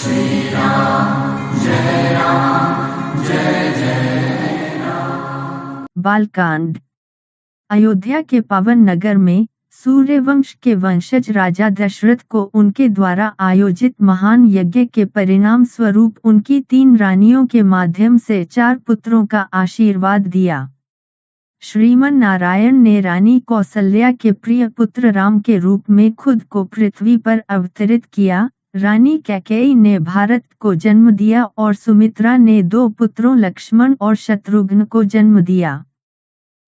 श्री राम जय राम जय जय राम। बालकांड। अयोध्या के पावन नगर में सूर्यवंश के वंशज राजा दशरथ को उनके द्वारा आयोजित महान यज्ञ के परिणाम स्वरूप उनकी 3 रानियों के माध्यम से 4 पुत्रों का आशीर्वाद दिया। श्रीमन नारायण ने रानी कौसल्या के प्रिय पुत्र राम के रूप में खुद को पृथ्वी पर अवतरित किया। रानी कैकेयी ने भारत को जन्म दिया और सुमित्रा ने 2 पुत्रों लक्ष्मण और शत्रुघ्न को जन्म दिया।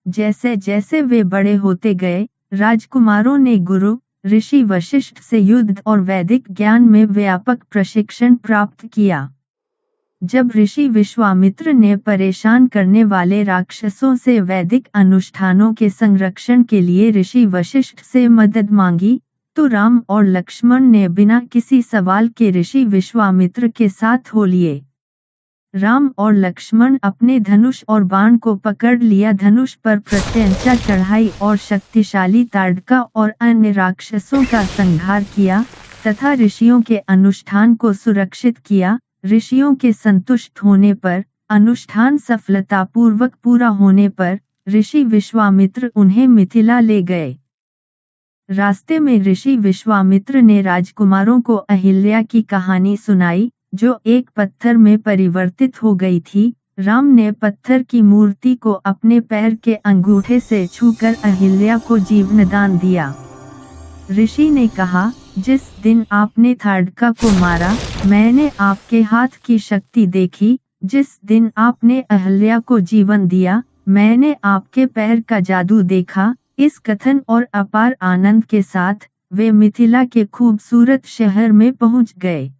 जैसे जैसे वे बड़े होते गए, राजकुमारों ने गुरु ऋषि वशिष्ठ से युद्ध और वैदिक ज्ञान में व्यापक प्रशिक्षण प्राप्त किया। जब ऋषि विश्वामित्र ने परेशान करने वाले राक्षसों से वैदिक अनुष्ठानों के संरक्षण के लिए ऋषि वशिष्ठ से मदद मांगी, तो राम और लक्ष्मण ने बिना किसी सवाल के ऋषि विश्वामित्र के साथ हो लिए। राम और लक्ष्मण अपने धनुष और बाण को पकड़ लिया, धनुष पर प्रत्यंचा चढ़ाई और शक्तिशाली ताड़का और अन्य राक्षसों का संहार किया तथा ऋषियों के अनुष्ठान को सुरक्षित किया। ऋषियों के संतुष्ट होने पर, अनुष्ठान सफलतापूर्वक पूरा होने पर ऋषि विश्वामित्र उन्हें मिथिला ले गए। रास्ते में ऋषि विश्वामित्र ने राजकुमारों को अहिल्या की कहानी सुनाई, जो एक पत्थर में परिवर्तित हो गई थी। राम ने पत्थर की मूर्ति को अपने पैर के अंगूठे से छूकर अहिल्या को जीवनदान दिया। ऋषि ने कहा, जिस दिन आपने ताड़का को मारा, मैंने आपके हाथ की शक्ति देखी। जिस दिन आपने अहिल्या को जीवन दिया, मैंने आपके पैर का जादू देखा। इस कथन और अपार आनंद के साथ वे मिथिला के खूबसूरत शहर में पहुंच गए।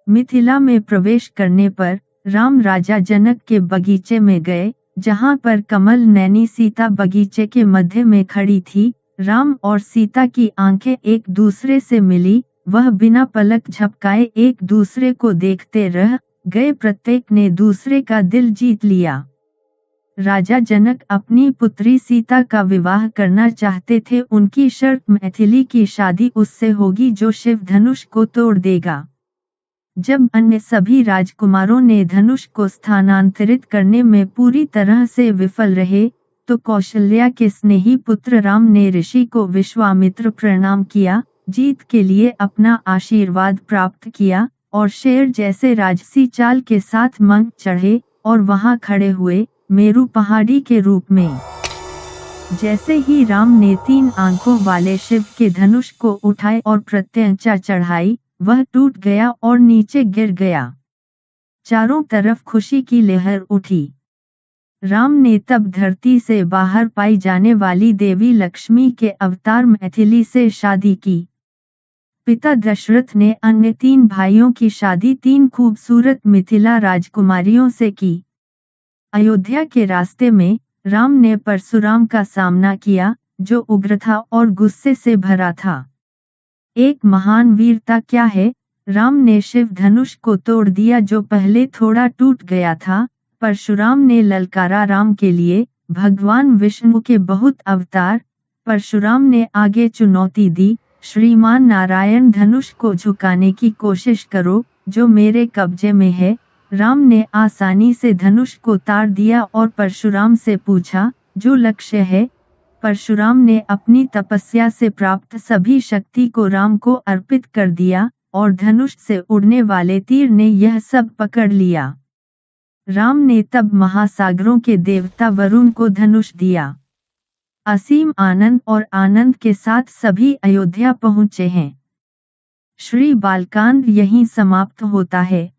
मिथिला में प्रवेश करने पर राम राजा जनक के बगीचे में गए, जहां पर कमल नैनी सीता बगीचे के मध्य में खड़ी थी। राम और सीता की आंखें एक दूसरे से मिली, वह बिना पलक झपकाए एक दूसरे को देखते रह गए, प्रत्येक ने दूसरे का दिल जीत लिया। राजा जनक अपनी पुत्री सीता का विवाह करना चाहते थे। उनकी शर्त मैथिली की शादी उससे होगी जो शिव धनुष को तोड़ देगा। जब अन्य सभी राजकुमारों ने धनुष को स्थानांतरित करने में पूरी तरह से विफल रहे, तो कौशल्या के स्नेही पुत्र राम ने ऋषि को विश्वामित्र प्रणाम किया, जीत के लिए अपना आशीर्वाद प्राप्त किया और शेर जैसे राजसी चाल के साथ मंच चढ़े और वहां खड़े हुए, मेरू पहाड़ी के रूप में। जैसे ही राम ने 3 आंखों वाले शिव के धनुष को उठाए और प्रत्यंचा चढ़ाई, वह टूट गया और नीचे गिर गया। चारों तरफ खुशी की लहर उठी। राम ने तब धरती से बाहर पाई जाने वाली देवी लक्ष्मी के अवतार मैथिली से शादी की। पिता दशरथ ने अन्य 3 भाइयों की शादी 3 खूबसूरत मिथिला राजकुमारियों से की। अयोध्या के रास्ते में राम ने परशुराम का सामना किया, जो उग्र था और गुस्से से भरा था। एक महान वीरता क्या है, राम ने शिव धनुष को तोड़ दिया जो पहले थोड़ा टूट गया था। परशुराम ने ललकारा राम के लिए, भगवान विष्णु के बहुत अवतार। परशुराम ने आगे चुनौती दी, श्रीमान नारायण धनुष को झुकाने की कोशिश करो, जो मेरे कब्जे में है। राम ने आसानी से धनुष को ताड़ दिया और परशुराम से पूछा, जो लक्ष्य है। परशुराम ने अपनी तपस्या से प्राप्त सभी शक्ति को राम को अर्पित कर दिया और धनुष से उड़ने वाले तीर ने यह सब पकड़ लिया। राम ने तब महासागरों के देवता वरुण को धनुष दिया। असीम आनंद और आनंद के साथ सभी अयोध्या पहुँचे हैं। श्री बालकांड यहीं समाप्त होता है।